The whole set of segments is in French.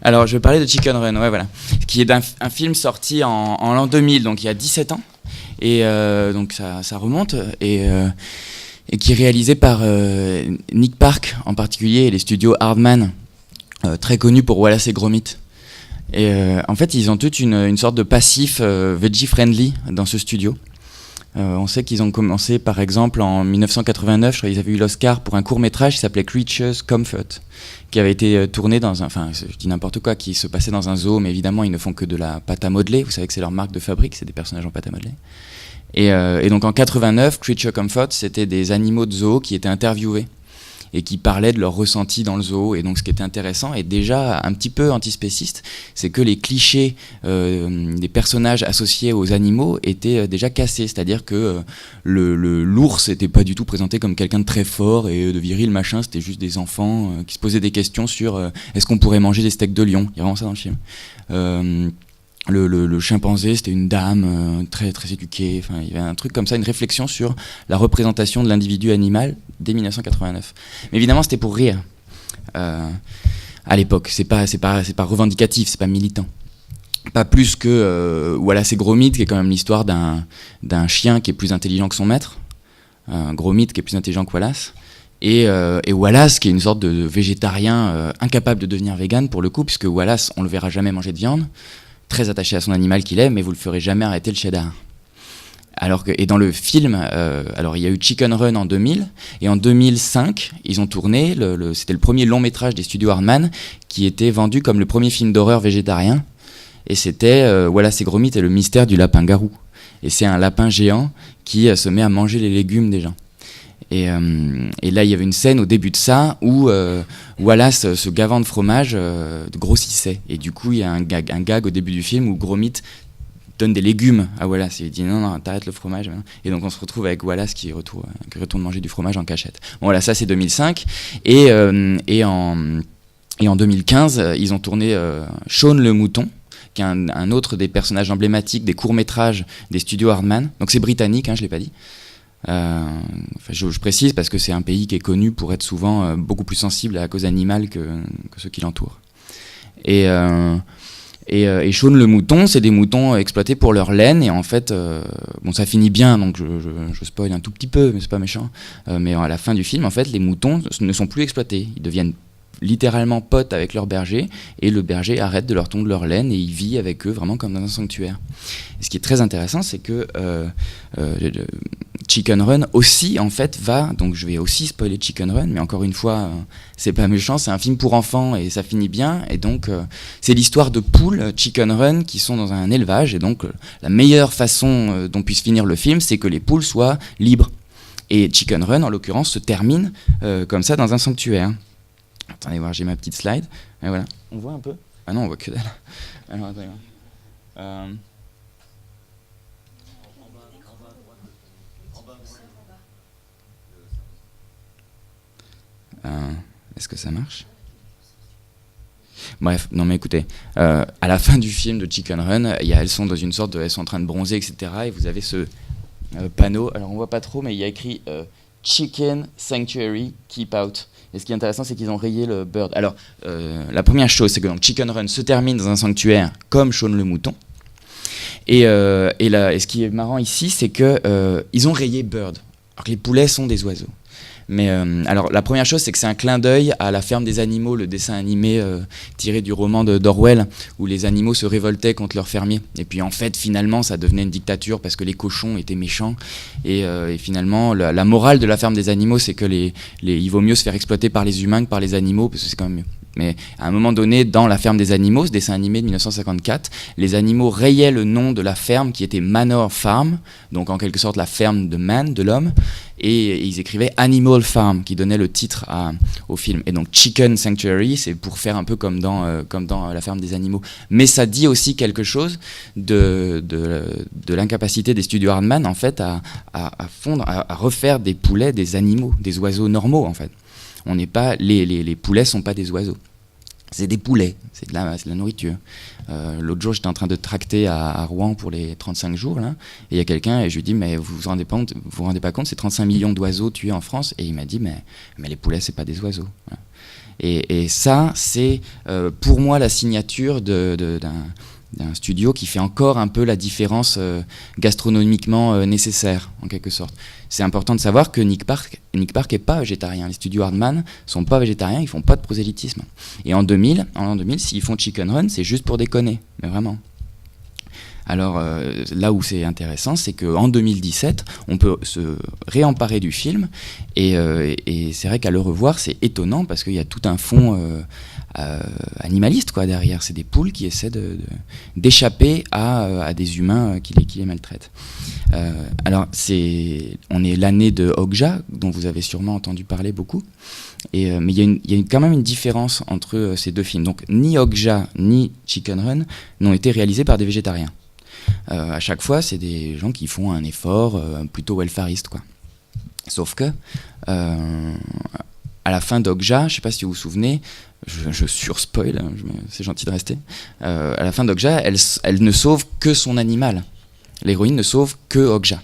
Alors, je vais parler de Chicken Run, ouais, voilà. Qui est un film sorti en l'an 2000, donc il y a 17 ans. Et donc ça remonte. Et qui est réalisé par Nick Park en particulier, et les studios Hardman, très connus pour Wallace et Gromit. Et en fait, ils ont toute une sorte de passif veggie-friendly dans ce studio. On sait qu'ils ont commencé, par exemple, en 1989, je crois qu'ils avaient eu l'Oscar pour un court-métrage qui s'appelait Creatures Comfort, qui avait été tourné dans un... Enfin, je dis n'importe quoi, qui se passait dans un zoo, mais évidemment, ils ne font que de la pâte à modeler. Vous savez que c'est leur marque de fabrique, c'est des personnages en pâte à modeler. Et donc en 89, Creature Comfort, c'était des animaux de zoo qui étaient interviewés et qui parlaient de leur ressenti dans le zoo. Et donc ce qui était intéressant, et déjà un petit peu antispéciste, c'est que les clichés des personnages associés aux animaux étaient déjà cassés. C'est-à-dire que l'ours n'était pas du tout présenté comme quelqu'un de très fort et de viril, machin. C'était juste des enfants qui se posaient des questions sur est-ce qu'on pourrait manger des steaks de lion. Il y a vraiment ça dans le film. Le chimpanzé, c'était une dame très très éduquée. Enfin, il y avait un truc comme ça, une réflexion sur la représentation de l'individu animal dès 1989. Mais évidemment, c'était pour rire. À l'époque, c'est pas revendicatif, c'est pas militant. Pas plus que Wallace et Gromit, qui est quand même l'histoire d'un chien qui est plus intelligent que son maître, Gromit qui est plus intelligent que Wallace. Et Wallace, qui est une sorte de végétarien incapable de devenir vegan pour le coup, puisque Wallace, on le verra jamais manger de viande, très attaché à son animal qu'il est, mais vous le ferez jamais arrêter le cheddar. Et dans le film, alors il y a eu Chicken Run en 2000, et en 2005, ils ont tourné, c'était le premier long métrage des studios Hardman, qui était vendu comme le premier film d'horreur végétarien, et c'était Wallace et Gromit et le mystère du lapin-garou. Et c'est un lapin géant qui se met à manger les légumes des gens. Et là, il y avait une scène au début de ça où Wallace, se gavant de fromage, grossissait. Et du coup, il y a un gag au début du film où Gromit donne des légumes à Wallace. Et il dit non, t'arrêtes le fromage. Et donc, on se retrouve avec Wallace qui retourne manger du fromage en cachette. Bon, voilà, ça, c'est 2005. Et en 2015, ils ont tourné Shaun le mouton, qui est un autre des personnages emblématiques des courts-métrages des studios Hardman. Donc, c'est britannique, je ne l'ai pas dit. Je précise parce que c'est un pays qui est connu pour être souvent beaucoup plus sensible à la cause animale que ceux qui l'entourent. Et Shaun le mouton, c'est des moutons exploités pour leur laine, et en fait, ça finit bien, donc je spoil un tout petit peu, mais c'est pas méchant. Mais à la fin du film, en fait, les moutons ne sont plus exploités. Ils deviennent littéralement potes avec leur berger, et le berger arrête de leur tondre leur laine et il vit avec eux vraiment comme dans un sanctuaire. Et ce qui est très intéressant, c'est que Chicken Run aussi en fait donc je vais aussi spoiler Chicken Run, mais encore une fois c'est pas méchant, c'est un film pour enfants et ça finit bien, et donc c'est l'histoire de poules Chicken Run qui sont dans un élevage, et donc la meilleure façon dont puisse finir le film, c'est que les poules soient libres, et Chicken Run en l'occurrence se termine comme ça dans un sanctuaire. Attendez voir, j'ai ma petite slide. Et voilà. On voit un peu ? Ah non, on voit que dalle. Alors, attendez voir. Est-ce que ça marche ? Bref, non mais écoutez, à la fin du film de Chicken Run, elles sont dans une sorte de... Elles sont en train de bronzer, etc. Et vous avez ce panneau, alors on voit pas trop, mais il y a écrit Chicken Sanctuary Keep Out. Et ce qui est intéressant, c'est qu'ils ont rayé le bird. Alors, la première chose, c'est que donc, Chicken Run se termine dans un sanctuaire comme Shaun le mouton. Et ce qui est marrant ici, c'est qu'ils ont rayé bird, alors que les poulets sont des oiseaux. Mais alors, la première chose, c'est que c'est un clin d'œil à La Ferme des animaux, le dessin animé tiré du roman d'Orwell, où les animaux se révoltaient contre leurs fermiers. Et puis en fait, finalement, ça devenait une dictature parce que les cochons étaient méchants. Et finalement, la morale de La Ferme des animaux, c'est que il vaut mieux se faire exploiter par les humains que par les animaux, parce que c'est quand même mieux. Mais à un moment donné, dans La Ferme des animaux, ce dessin animé de 1954, les animaux rayaient le nom de la ferme qui était Manor Farm, donc en quelque sorte la ferme de man, de l'homme, et ils écrivaient Animal Farm, qui donnait le titre au film. Et donc Chicken Sanctuary, c'est pour faire un peu comme dans La Ferme des animaux. Mais ça dit aussi quelque chose de l'incapacité des studios Hardman, en fait, à refaire des poulets des animaux, des oiseaux normaux, en fait. On n'est pas, les poulets sont pas des oiseaux. C'est des poulets, c'est de la nourriture. L'autre jour, j'étais en train de tracter à Rouen pour les 35 jours, là, et il y a quelqu'un, et je lui dis, mais vous vous rendez pas compte, c'est 35 millions d'oiseaux tués en France, et il m'a dit, mais les poulets, c'est pas des oiseaux. Voilà. Et ça, c'est pour moi la signature d'un studio qui fait encore un peu la différence gastronomiquement nécessaire, en quelque sorte. C'est important de savoir que Nick Park est pas végétarien. Les studios Hardman sont pas végétariens, ils font pas de prosélytisme. Et en 2000, s'ils font Chicken Run, c'est juste pour déconner, mais vraiment. Alors là où c'est intéressant, c'est qu'en 2017, on peut se réemparer du film, et c'est vrai qu'à le revoir, c'est étonnant parce qu'il y a tout un fond animaliste quoi, derrière. C'est des poules qui essaient d'échapper à des humains qui les maltraitent. Alors on est l'année de Okja, dont vous avez sûrement entendu parler beaucoup. Mais il y a quand même une différence entre ces deux films. Donc ni Okja ni Chicken Run n'ont été réalisés par des végétariens. À chaque fois, c'est des gens qui font un effort plutôt welfariste, quoi. Sauf que, à la fin d'Okja, je ne sais pas si vous vous souvenez, je surspoil, hein, c'est gentil de rester. À la fin d'Okja, elle ne sauve que son animal. L'héroïne ne sauve que Okja.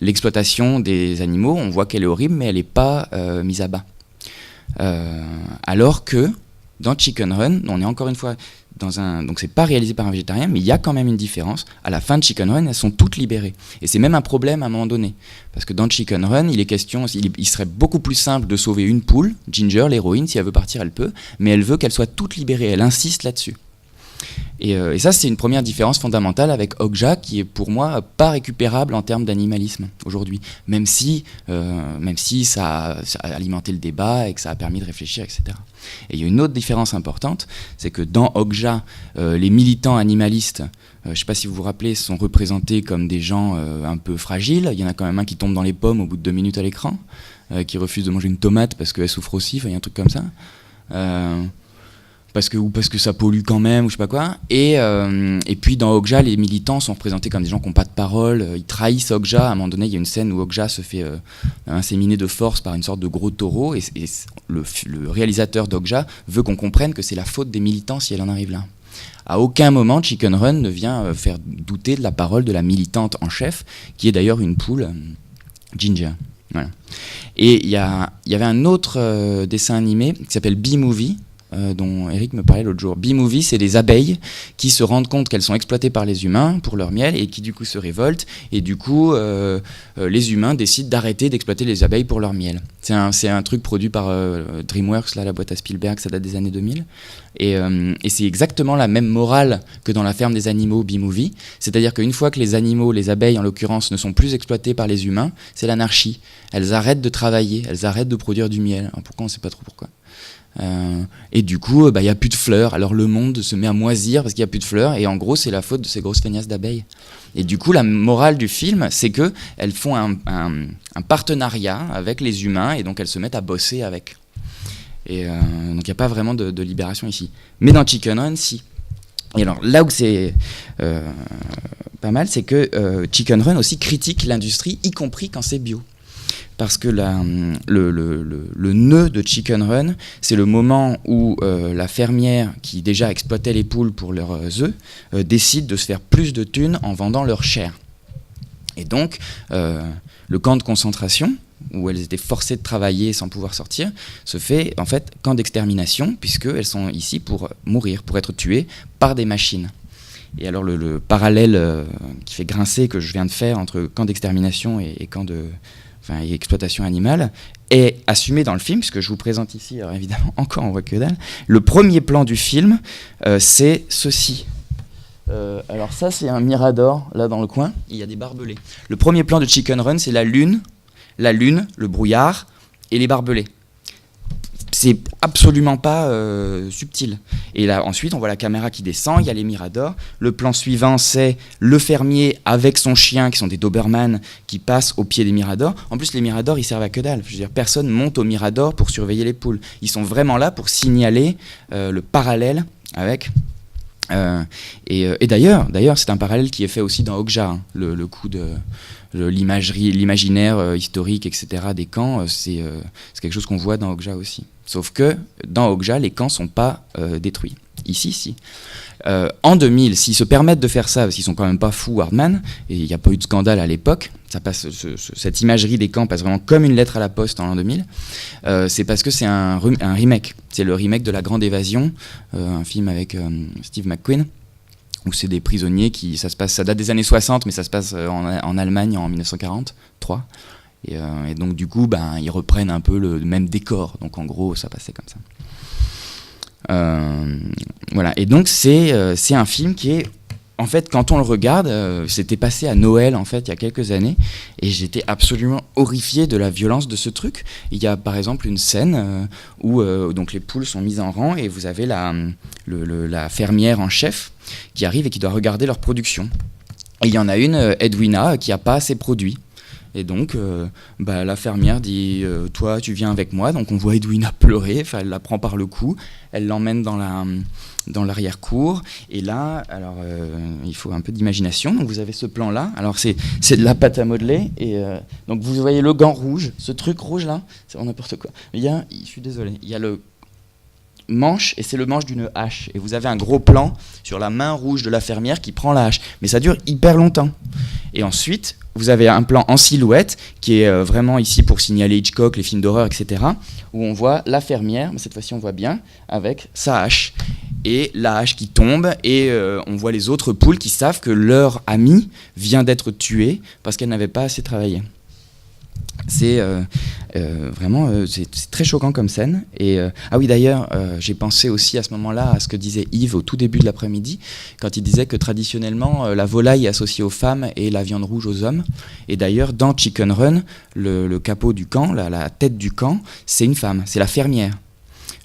L'exploitation des animaux, on voit qu'elle est horrible, mais elle n'est pas mise à bas. Alors que, dans Chicken Run, on est encore une fois... donc c'est pas réalisé par un végétarien, mais il y a quand même une différence. À la fin de Chicken Run, elles sont toutes libérées. Et c'est même un problème à un moment donné. Parce que dans Chicken Run, il serait beaucoup plus simple de sauver une poule, Ginger, l'héroïne, si elle veut partir, elle peut, mais elle veut qu'elle soit toute libérée, elle insiste là-dessus. Et ça, c'est une première différence fondamentale avec Okja, qui est pour moi pas récupérable en termes d'animalisme aujourd'hui, même si ça a alimenté le débat et que ça a permis de réfléchir, etc. Et il y a une autre différence importante, c'est que dans Okja, les militants animalistes, je ne sais pas si vous vous rappelez, sont représentés comme des gens un peu fragiles. Il y en a quand même un qui tombe dans les pommes au bout de 2 minutes à l'écran, qui refuse de manger une tomate parce qu'elle souffre aussi, il y a un truc comme ça. Parce que ça pollue quand même, ou je sais pas quoi. Et puis dans Okja, les militants sont représentés comme des gens qui n'ont pas de parole. Ils trahissent Okja. À un moment donné, il y a une scène où Okja se fait inséminer de force par une sorte de gros taureau. Et le réalisateur d'Okja veut qu'on comprenne que c'est la faute des militants si elle en arrive là. À aucun moment, Chicken Run ne vient faire douter de la parole de la militante en chef, qui est d'ailleurs une poule, Ginger. Voilà. Et il y avait un autre dessin animé qui s'appelle B-Movie, dont Eric me parlait l'autre jour. B-Movie, c'est des abeilles qui se rendent compte qu'elles sont exploitées par les humains pour leur miel et qui du coup se révoltent, et du coup les humains décident d'arrêter d'exploiter les abeilles pour leur miel. C'est un truc produit par DreamWorks, là, la boîte à Spielberg, ça date des années 2000, et c'est exactement la même morale que dans La ferme des animaux, B-Movie, c'est-à-dire qu'une fois que les animaux, les abeilles en l'occurrence, ne sont plus exploités par les humains, c'est l'anarchie. Elles arrêtent de travailler, elles arrêtent de produire du miel. Alors pourquoi, on ne sait pas trop pourquoi. Et du coup, il n'y a plus de fleurs. Alors le monde se met à moisir parce qu'il n'y a plus de fleurs. Et en gros, c'est la faute de ces grosses feignasses d'abeilles. Et du coup, la morale du film, c'est qu'elles font un partenariat avec les humains. Et donc, elles se mettent à bosser avec. Et donc, il n'y a pas vraiment de libération ici. Mais dans Chicken Run, si. Et alors, là où c'est pas mal, c'est que Chicken Run aussi critique l'industrie, y compris quand c'est bio. Parce que le nœud de Chicken Run, c'est le moment où la fermière qui déjà exploitait les poules pour leurs œufs décide de se faire plus de thunes en vendant leur chair. Et donc, le camp de concentration, où elles étaient forcées de travailler sans pouvoir sortir, se fait en fait camp d'extermination, puisqu'elles sont ici pour mourir, pour être tuées par des machines. Et alors le parallèle qui fait grincer que je viens de faire entre camp d'extermination et camp de... et exploitation animale, est assumé dans le film, puisque je vous présente ici, alors évidemment, encore on voit que dalle. Le premier plan du film, c'est ceci. Alors ça, c'est un mirador, là dans le coin, il y a des barbelés. Le premier plan de Chicken Run, c'est la lune, le brouillard et les barbelés. C'est absolument pas subtil. Et là, ensuite, on voit la caméra qui descend, il y a les miradors. Le plan suivant, c'est le fermier avec son chien, qui sont des Doberman, qui passent au pied des miradors. En plus, les miradors, ils servent à que dalle. Je veux dire, personne monte au mirador pour surveiller les poules. Ils sont vraiment là pour signaler le parallèle avec... et d'ailleurs, c'est un parallèle qui est fait aussi dans Okja, hein, le coup de l'imaginaire historique, etc. des camps, c'est quelque chose qu'on voit dans Okja aussi. Sauf que dans Okja, les camps sont pas détruits. ici, si. En 2000, s'ils se permettent de faire ça, parce qu'ils sont quand même pas fous, Hardman, et il n'y a pas eu de scandale à l'époque, ça passe, cette imagerie des camps passe vraiment comme une lettre à la poste en l'an 2000, c'est parce que c'est un remake. C'est le remake de La Grande Évasion, un film avec Steve McQueen, où c'est des prisonniers ça date des années 60, mais ça se passe en Allemagne en 1943. Et donc du coup, ils reprennent un peu le même décor. Donc en gros, ça passait comme ça. Voilà. Et donc c'est un film qui est, en fait, quand on le regarde, c'était passé à Noël en fait il y a quelques années, et j'étais absolument horrifié de la violence de ce truc. Il y a par exemple une scène où donc les poules sont mises en rang et vous avez la fermière en chef qui arrive et qui doit regarder leur production. Et il y en a une, Edwina, qui n'a pas assez produit. Et donc, la fermière dit « Toi, tu viens avec moi ». Donc on voit Edwina pleurer, elle la prend par le cou, elle l'emmène dans l'arrière-cour. Et là, alors, il faut un peu d'imagination. Donc vous avez ce plan-là. Alors c'est de la pâte à modeler. Et donc vous voyez le gant rouge, ce truc rouge-là, c'est n'importe quoi. Je suis désolé, il y a le manche, et c'est le manche d'une hache. Et vous avez un gros plan sur la main rouge de la fermière qui prend la hache. Mais ça dure hyper longtemps. Et ensuite, vous avez un plan en silhouette qui est vraiment ici pour signaler Hitchcock, les films d'horreur, etc. Où on voit la fermière, mais cette fois-ci on voit bien, avec sa hache. Et la hache qui tombe, et on voit les autres poules qui savent que leur amie vient d'être tuée parce qu'elle n'avait pas assez travaillé. C'est vraiment c'est très choquant comme scène. Et ah oui, d'ailleurs, j'ai pensé aussi à ce moment-là à ce que disait Yves au tout début de l'après-midi, quand il disait que traditionnellement la volaille est associée aux femmes et la viande rouge aux hommes. Et d'ailleurs, dans Chicken Run, le capot du camp, la tête du camp, c'est une femme, c'est la fermière.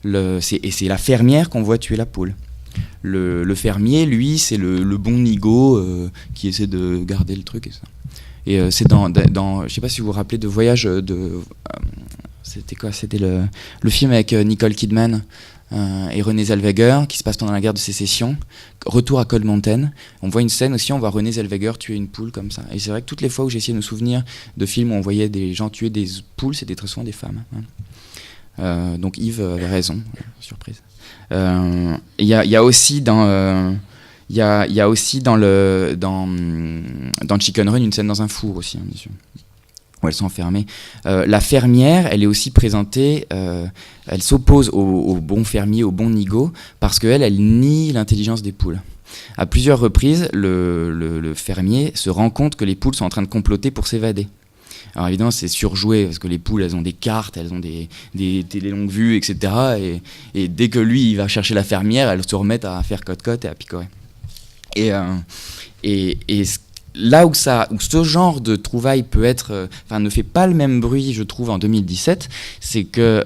Et c'est la fermière qu'on voit tuer la poule. Le fermier, lui, c'est le bon nigo qui essaie de garder le truc et ça. Et c'est dans je sais pas si vous vous rappelez de Voyage de c'était quoi, c'était le film avec Nicole Kidman et Renée Zellweger qui se passe pendant la guerre de sécession, Retour à Cold Mountain. On voit une scène aussi, on voit Renée Zellweger tuer une poule comme ça. Et c'est vrai que toutes les fois où j'ai essayé de me souvenir de films où on voyait des gens tuer des poules, c'était très souvent des femmes. Donc Yves avait raison, surprise. Il y a aussi dans il y a aussi dans Chicken Run une scène dans un four aussi, bien sûr, où elles sont enfermées. La fermière, elle est aussi présentée, elle s'oppose au bon fermier, au bon nigo, parce qu'elle nie l'intelligence des poules. À plusieurs reprises, le fermier se rend compte que les poules sont en train de comploter pour s'évader. Alors évidemment, c'est surjoué, parce que les poules, elles ont des cartes, elles ont des télé longue vue, etc. Et dès que lui, il va chercher la fermière, elles se remettent à faire cote-cote et à picorer. Et là où ce genre de trouvaille peut être, ne fait pas le même bruit, je trouve, en 2017, c'est que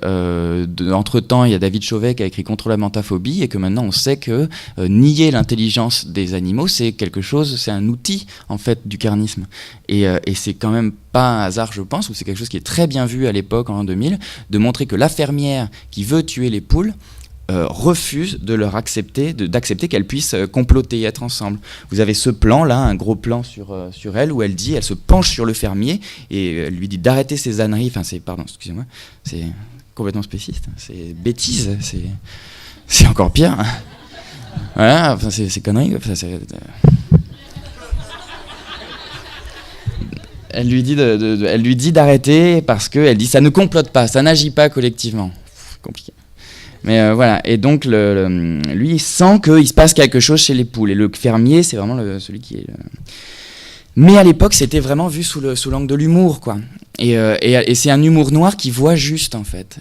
entre-temps, il y a David Chauvet qui a écrit Contre la mentophobie, et que maintenant on sait que nier l'intelligence des animaux, c'est quelque chose, c'est un outil en fait du carnisme. Et c'est quand même pas un hasard, je pense, ou c'est quelque chose qui est très bien vu à l'époque, en l'an 2000, de montrer que la fermière qui veut tuer les poules refuse d'accepter qu'elles puissent comploter et être ensemble. Vous avez ce plan là, un gros plan sur elle, où elle se penche sur le fermier et elle lui dit d'arrêter ses âneries, c'est complètement spéciste, c'est bêtise, c'est encore pire. Voilà, c'est conneries. Elle lui dit d'arrêter parce qu'elle dit ça ne complote pas, ça n'agit pas collectivement. C'est compliqué. Mais voilà, et donc lui il sent qu'il se passe quelque chose chez les poules, et le fermier c'est vraiment celui qui est... Mais à l'époque c'était vraiment vu sous l'angle de l'humour, quoi. Et c'est un humour noir qui voit juste, en fait.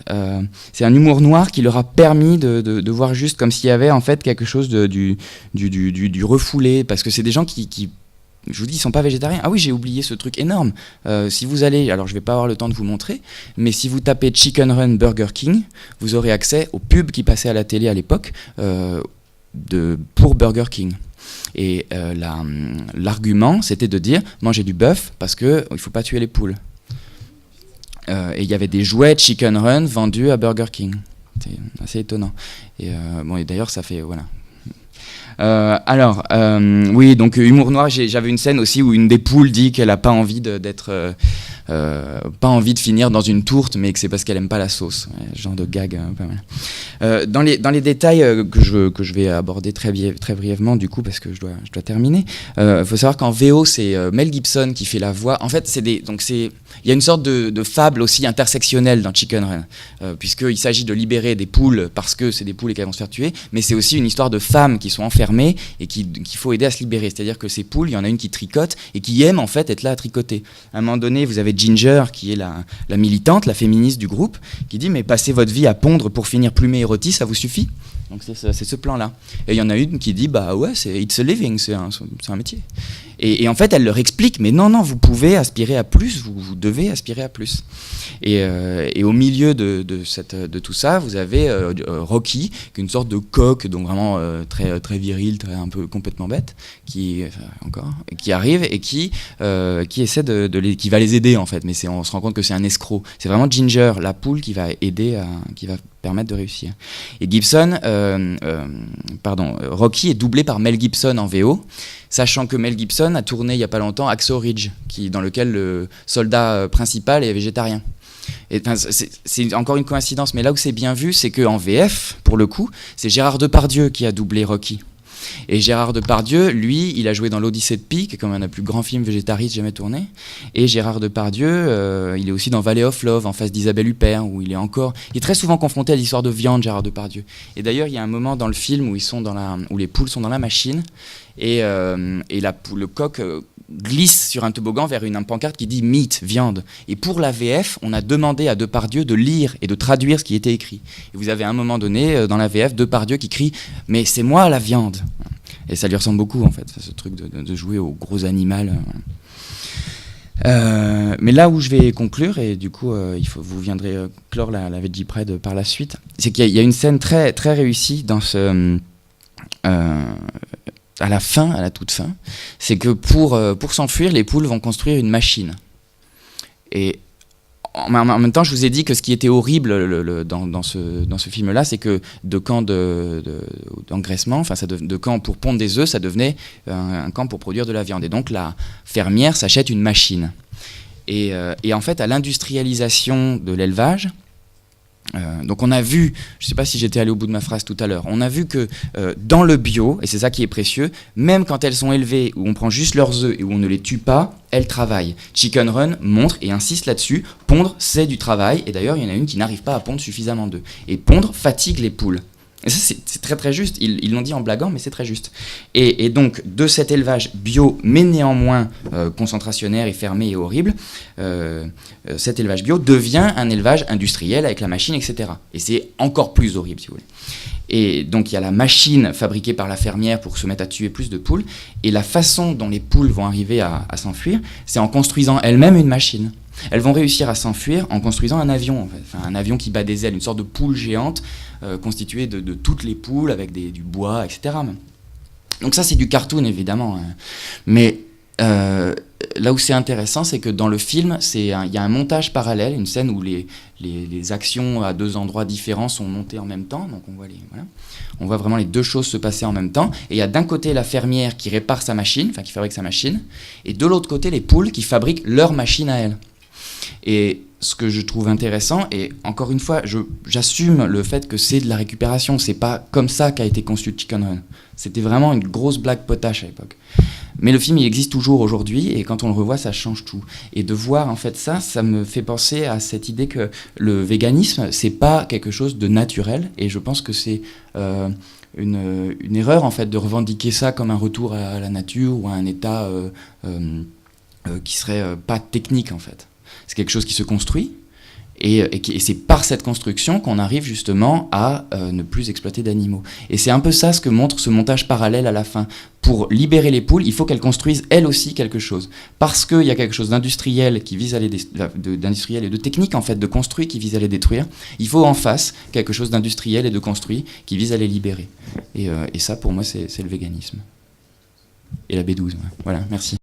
C'est un humour noir qui leur a permis de voir juste, comme s'il y avait en fait quelque chose du refoulé, parce que c'est des gens qui je vous dis, ils sont pas végétariens. Ah oui, j'ai oublié ce truc énorme. Si vous allez, alors je vais pas avoir le temps de vous montrer, mais si vous tapez Chicken Run Burger King, vous aurez accès aux pubs qui passaient à la télé à l'époque pour Burger King. Et l'argument, c'était de dire, mangez du bœuf parce que il faut pas tuer les poules. Et il y avait des jouets Chicken Run vendus à Burger King. C'est assez étonnant. Et d'ailleurs, ça fait voilà. Oui, donc humour noir, j'avais une scène aussi où une des poules dit qu'elle n'a pas envie d'être pas envie de finir dans une tourte, mais que c'est parce qu'elle aime pas la sauce. Ouais, genre de gag pas mal. Dans les détails que je vais aborder très brièvement, du coup, parce que je dois terminer, faut savoir qu'en VO, c'est Mel Gibson qui fait la voix. En fait, il y a une sorte de fable aussi intersectionnelle dans Chicken Run, puisqu'il s'agit de libérer des poules parce que c'est des poules et qu'elles vont se faire tuer, mais c'est aussi une histoire de femmes qui sont enfermées et qu'il faut aider à se libérer. C'est-à-dire que ces poules, il y en a une qui tricote et qui aime en fait être là à tricoter. À un moment donné, vous avez Ginger, qui est la militante, la féministe du groupe, qui dit « mais passez votre vie à pondre pour finir plumée et rôtie, ça vous suffit ?» Donc c'est ce plan-là. Et il y en a une qui dit « bah ouais, it's a living, c'est un métier ». Et en fait, elle leur explique, mais non, vous pouvez aspirer à plus, vous devez aspirer à plus. Et au milieu de tout ça, vous avez Rocky, qui est une sorte de coq, donc vraiment très viril, un peu complètement bête, qui arrive et qui essaie qui va les aider en fait, mais on se rend compte que c'est un escroc. C'est vraiment Ginger, la poule, qui va aider, qui va permettre de réussir. Et Rocky est doublé par Mel Gibson en VO, sachant que Mel Gibson a tourné il n'y a pas longtemps Hacksaw Ridge, dans lequel le soldat principal est végétarien. Et, c'est encore une coïncidence, mais là où c'est bien vu, c'est qu'en VF, pour le coup, c'est Gérard Depardieu qui a doublé Rocky. Et Gérard Depardieu, lui, il a joué dans l'Odyssée de Pi, qui est comme un des plus grands films végétaristes jamais tournés. Et Gérard Depardieu, il est aussi dans Valley of Love, en face d'Isabelle Huppert, où il est très souvent confronté à l'histoire de viande, Gérard Depardieu. Et d'ailleurs, il y a un moment dans le film où les poules sont dans la machine, et le coq glisse sur un toboggan vers une pancarte qui dit « meat », viande. Et pour la VF, on a demandé à Depardieu de lire et de traduire ce qui était écrit. Et vous avez à un moment donné, dans la VF, Depardieu qui crie « mais c'est moi la viande ». Et ça lui ressemble beaucoup, en fait, ce truc de jouer au gros animal. Mais là où je vais conclure, et du coup, vous viendrez clore la Veggie Pride par la suite, c'est qu'il y a une scène très, très réussie dans à la toute fin, c'est que pour s'enfuir, les poules vont construire une machine. Et en même temps, je vous ai dit que ce qui était horrible dans ce film-là, c'est que de camp d'engraissement, de camp pour pondre des œufs, ça devenait un camp pour produire de la viande. Et donc la fermière s'achète une machine. Et en fait, à l'industrialisation de l'élevage, donc on a vu, je ne sais pas si j'étais allé au bout de ma phrase tout à l'heure, on a vu que dans le bio, et c'est ça qui est précieux, même quand elles sont élevées, où on prend juste leurs œufs et où on ne les tue pas, elles travaillent. Chicken Run montre et insiste là-dessus, pondre c'est du travail, et d'ailleurs il y en a une qui n'arrive pas à pondre suffisamment d'œufs. Et pondre fatigue les poules. Et ça, c'est très très juste, ils l'ont dit en blaguant, mais c'est très juste. Et donc, de cet élevage bio, mais néanmoins concentrationnaire et fermé et horrible, cet élevage bio devient un élevage industriel avec la machine, etc. Et c'est encore plus horrible, si vous voulez. Et donc, il y a la machine fabriquée par la fermière pour se mettre à tuer plus de poules, et la façon dont les poules vont arriver à s'enfuir, c'est en construisant elles-mêmes une machine. Elles vont réussir à s'enfuir en construisant un avion, en fait. Enfin, un avion qui bat des ailes, une sorte de poule géante constituée de toutes les poules avec du bois, etc. Donc ça, c'est du cartoon, évidemment. Mais là où c'est intéressant, c'est que dans le film, il y a un montage parallèle, une scène où les actions à deux endroits différents sont montées en même temps. Donc on voit vraiment les deux choses se passer en même temps. Et il y a d'un côté la fermière qui répare sa machine, enfin qui fabrique sa machine, et de l'autre côté les poules qui fabriquent leur machine à elles. Et ce que je trouve intéressant, et encore une fois, j'assume le fait que c'est de la récupération, c'est pas comme ça qu'a été conçu Chicken Run. C'était vraiment une grosse blague potache à l'époque. Mais le film, il existe toujours aujourd'hui, et quand on le revoit, ça change tout. Et de voir en fait ça me fait penser à cette idée que le véganisme, c'est pas quelque chose de naturel, et je pense que c'est une erreur en fait de revendiquer ça comme un retour à la nature ou à un état qui serait pas technique en fait. C'est quelque chose qui se construit, et c'est par cette construction qu'on arrive justement à ne plus exploiter d'animaux. Et c'est un peu ça ce que montre ce montage parallèle à la fin. Pour libérer les poules, il faut qu'elles construisent elles aussi quelque chose. Parce qu'il y a quelque chose d'industriel qui vise à d'industriel et de technique en fait, de construit qui vise à les détruire, il faut en face quelque chose d'industriel et de construit qui vise à les libérer. Et ça pour moi c'est le véganisme. Et la B12, voilà, merci.